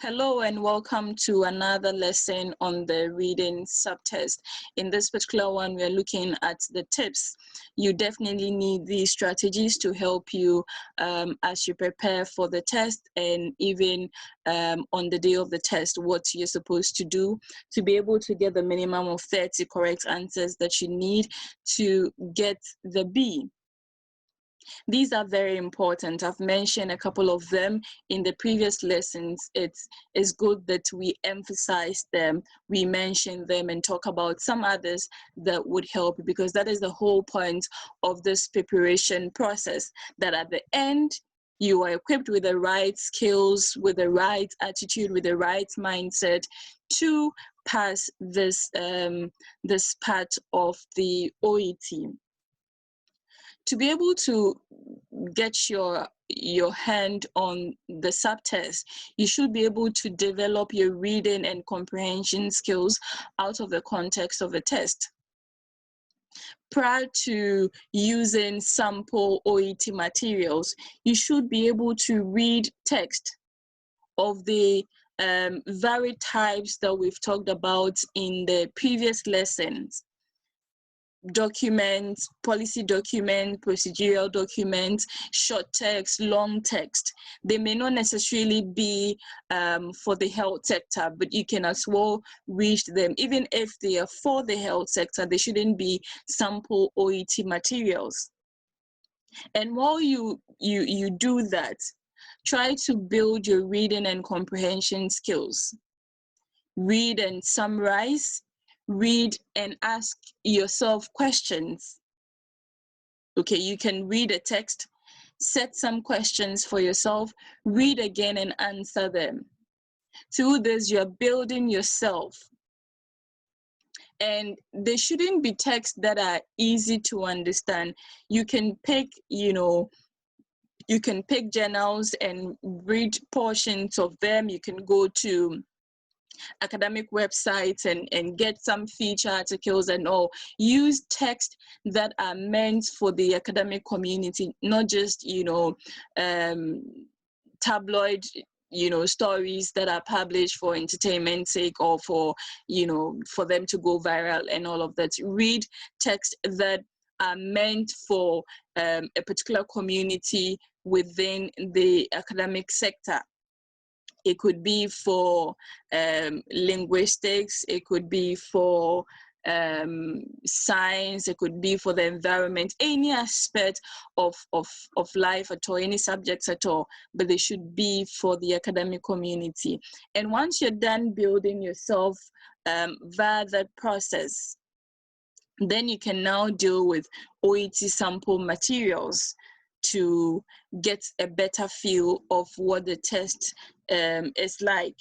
Hello and welcome to another lesson on the reading subtest. In this particular one, we're looking at the tips. You definitely need these strategies to help you as you prepare for the test, and even on the day of the test, what you're supposed to do to be able to get the minimum of 30 correct answers that you need to get the B. These are very important. I've mentioned a couple of them in the previous lessons. It's good that we emphasize them, we mention them, and talk about some others that would help, because that is the whole point of this preparation process, that at the end, you are equipped with the right skills, with the right attitude, with the right mindset to pass this, this part of the OET. To be able to get your hand on the subtest, you should be able to develop your reading and comprehension skills out of the context of the test. Prior to using sample OET materials, you should be able to read text of the varied types that we've talked about in the previous lessons. Documents, policy documents, procedural documents, short text, long text. They may not necessarily be for the health sector, but you can as well read them. Even if they are for the health sector, they shouldn't be sample OET materials. And while you do that, try to build your reading and comprehension skills. Read and summarize. Read and ask yourself questions. Okay, you can read a text, set some questions for yourself, read again and answer them. Through this, you're building yourself. And they shouldn't be texts that are easy to understand. You can pick, you can pick journals and read portions of them. You can go to academic websites and get some feature articles and all. Use text that are meant for the academic community, not just tabloid stories that are published for entertainment sake, or for for them to go viral and all of that. Read text that are meant for a particular community within the academic sector. It could be for linguistics, it could be for science, it could be for the environment, any aspect of life at all, any subjects at all, but they should be for the academic community. And once you're done building yourself via that process, then you can now deal with OET sample materials to get a better feel of what the test is like.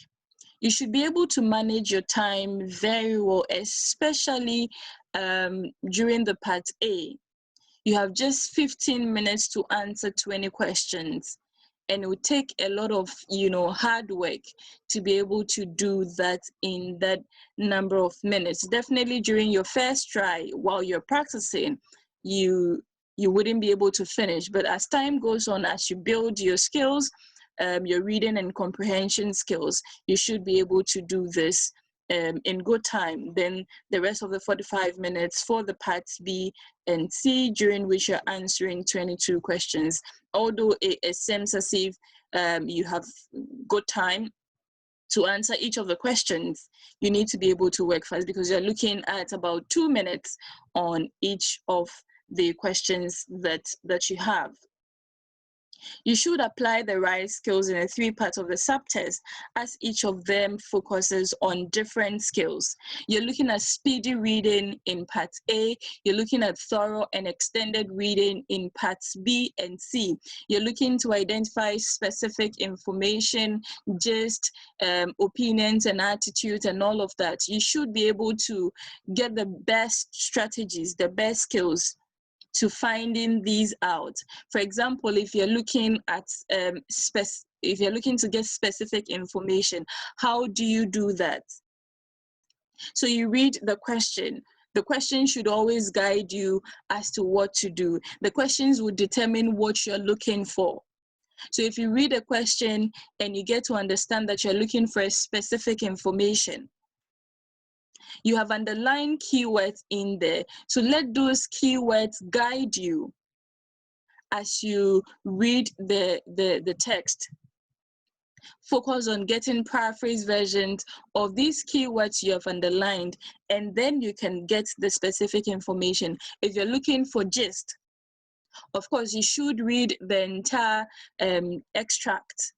You should be able to manage your time very well, especially during the part A. You have just 15 minutes to answer 20 questions, and it would take a lot of hard work to be able to do that in that number of minutes. Definitely during your first try, while you're practicing, you wouldn't be able to finish. But as time goes on, as you build your skills, your reading and comprehension skills, you should be able to do this in good time. Then the rest of the 45 minutes for the parts B and C, during which you're answering 22 questions. Although it seems as if you have good time to answer each of the questions, you need to be able to work fast, because you're looking at about 2 minutes on each of the questions that you have. You should apply the right skills in the 3 parts of the subtest, as each of them focuses on different skills. You're looking at speedy reading in part A, you're looking at thorough and extended reading in parts B and C. You're looking to identify specific information, just opinions and attitudes and all of that. You should be able to get the best strategies, the best skills to finding these out. For example, if you're looking at if you're looking to get specific information, how do you do that? So you read the question. The question should always guide you as to what to do. The questions would determine what you're looking for. So if you read a question and you get to understand that you're looking for a specific information, you have underlined keywords in there. So let those keywords guide you as you read the text. Focus on getting paraphrase versions of these keywords you have underlined, and then you can get the specific information. If you're looking for gist, of course, you should read the entire extract.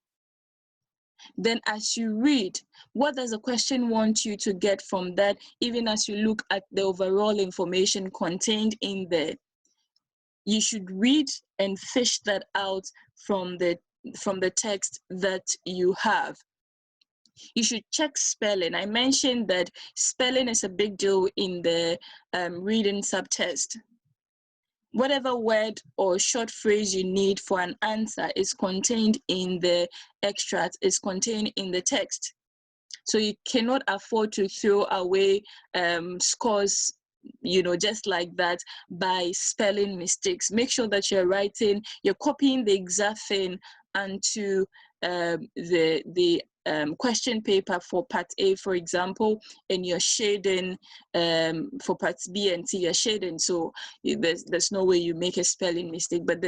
Then as you read, what does the question want you to get from that, even as you look at the overall information contained in there? You should read and fish that out from the text that you have. You should check spelling. I mentioned that spelling is a big deal in the reading subtest. Whatever word or short phrase you need for an answer is contained in the extract, is contained in the text. So you cannot afford to throw away scores, just like that by spelling mistakes. Make sure that you're copying the exact thing onto the question paper for part A, for example, and you're shading for parts B and C, you're shading, so there's no way you make a spelling mistake. But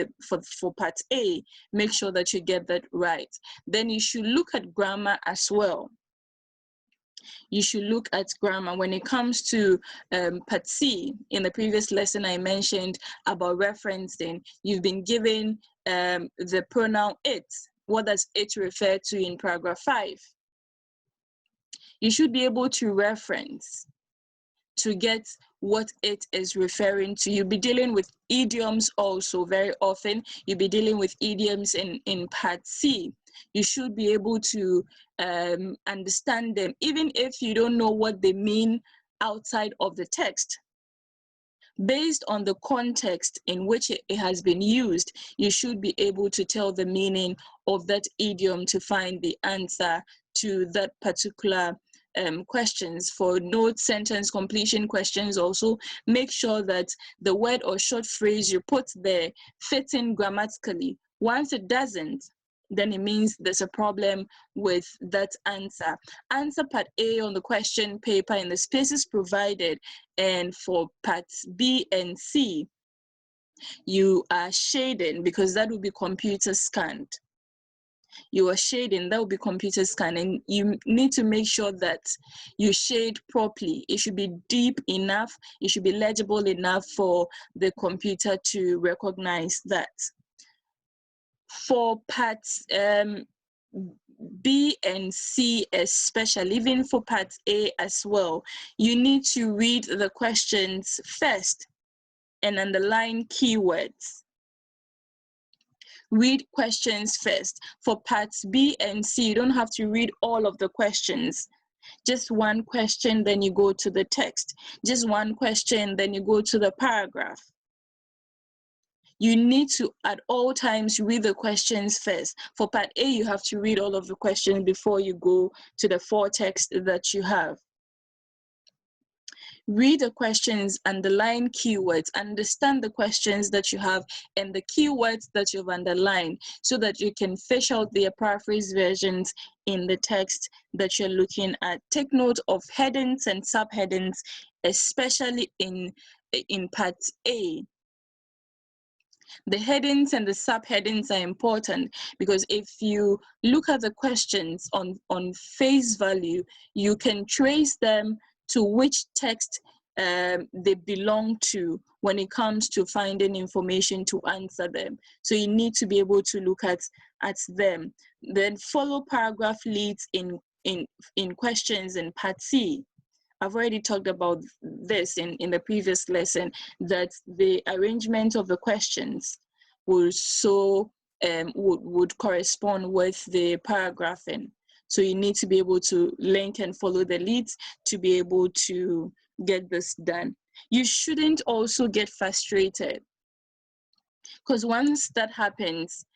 for part A, make sure that you get that right. Then you should look at grammar as well. You should look at grammar. When it comes to part C, in the previous lesson I mentioned about referencing, you've been given the pronoun it. What does it refer to in paragraph 5? You should be able to reference to get what it is referring to. You'll be dealing with idioms also very often. You'll be dealing with idioms in part C. You should be able to understand them, even if you don't know what they mean outside of the text. Based on the context in which it has been used, you should be able to tell the meaning of that idiom to find the answer to that particular questions. For note sentence completion questions also, make sure that the word or short phrase you put there fits in grammatically. Once it doesn't, then it means there's a problem with that answer. Answer part A on the question paper in the spaces provided, and for parts B and C, you are shading because that will be computer scanned. You are shading, that will be computer scanned, and you need to make sure that you shade properly. It should be deep enough, it should be legible enough for the computer to recognize that. For parts B and C especially, even for part A as well, you need to read the questions first and underline keywords. Read questions first. For parts B and C, you don't have to read all of the questions. Just one question, then you go to the text. Just one question, then you go to the paragraph. You need to, at all times, read the questions first. For part A, you have to read all of the questions before you go to the full text that you have. Read the questions, underline keywords, understand the questions that you have and the keywords that you've underlined so that you can fish out the paraphrase versions in the text that you're looking at. Take note of headings and subheadings, especially in part A. The headings and the subheadings are important because if you look at the questions on face value, you can trace them to which text they belong to when it comes to finding information to answer them. So you need to be able to look at them. Then follow paragraph leads in questions in part C. I've already talked about this in the previous lesson, that the arrangement of the questions would correspond with the paragraphing. So you need to be able to link and follow the leads to be able to get this done. You shouldn't also get frustrated, because once that happens,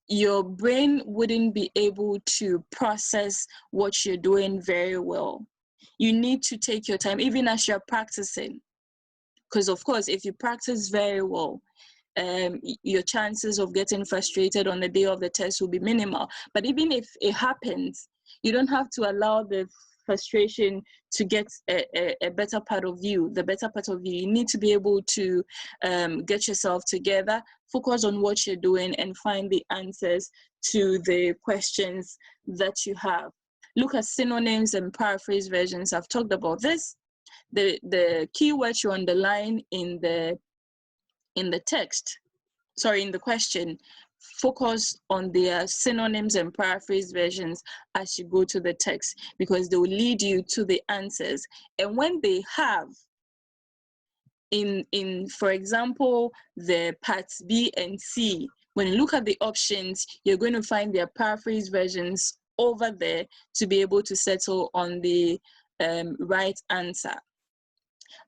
your brain wouldn't be able to process what you're doing very well. You need to take your time, even as you're practicing. Because of course, if you practice very well, your chances of getting frustrated on the day of the test will be minimal. But even if it happens, you don't have to allow the frustration to get a better part of you, the better part of you. You need to be able to get yourself together, focus on what you're doing, and find the answers to the questions that you have. Look at synonyms and paraphrase versions. I've talked about this. The keywords you underline in the text, in the question, focus on their synonyms and paraphrase versions as you go to the text, because they will lead you to the answers. And when they have, in for example, the parts B and C, when you look at the options, you're going to find their paraphrase versions over there to be able to settle on the right answer.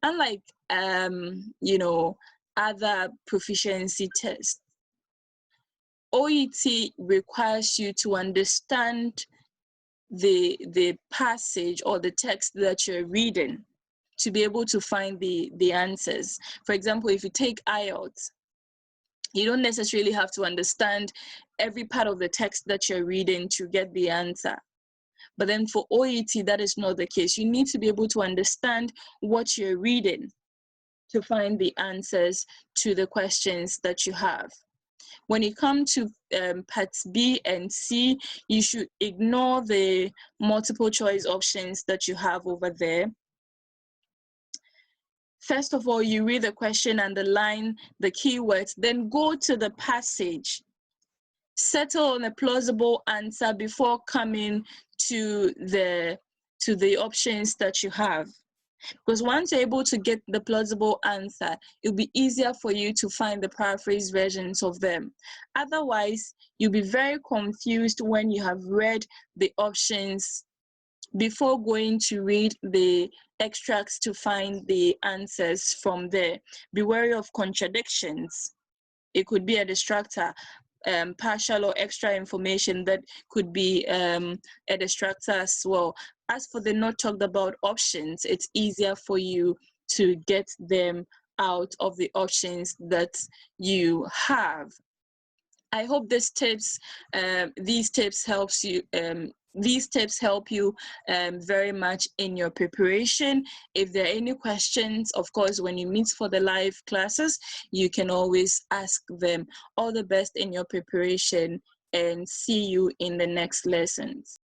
Unlike other proficiency tests, OET requires you to understand the passage or the text that you're reading to be able to find the answers. For example, if you take IELTS, you don't necessarily have to understand every part of the text that you're reading to get the answer. But then for OET, that is not the case. You need to be able to understand what you're reading to find the answers to the questions that you have. When it comes to parts B and C, you should ignore the multiple choice options that you have over there. First of all, you read the question, underline the keywords, then go to the passage. Settle on a plausible answer before coming to the options that you have. Because once you're able to get the plausible answer, it'll be easier for you to find the paraphrase versions of them. Otherwise, you'll be very confused when you have read the options before going to read the extracts to find the answers from there. Be wary of contradictions. It could be a distractor. Partial or extra information that could be a distractor as well. As for the not talked about options, it's easier for you to get them out of the options that you have. I hope these tips helps you. These tips help you very much in your preparation. If there are any questions, of course, when you meet for the live classes, you can always ask them. All the best in your preparation, and see you in the next lessons.